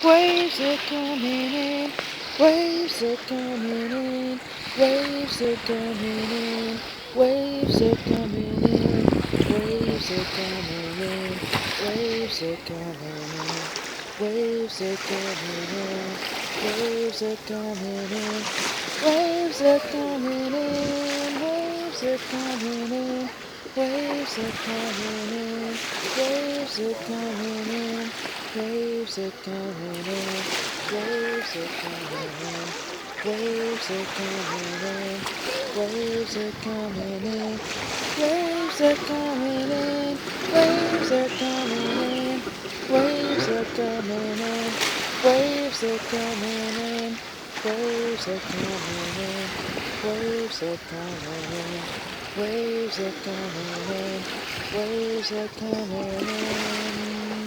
Waves are coming in, waves are coming in, waves are coming in, waves are coming in, waves are coming in, waves are coming in, waves are coming in, waves are coming in, waves are coming in, waves are coming in, waves are coming in, waves are coming in. Waves are coming in, waves are coming in, waves are coming in, waves are coming in, waves are coming in, waves are coming in, waves are coming in, waves are coming in, waves are coming in, waves are coming in, waves are coming in, waves are coming in.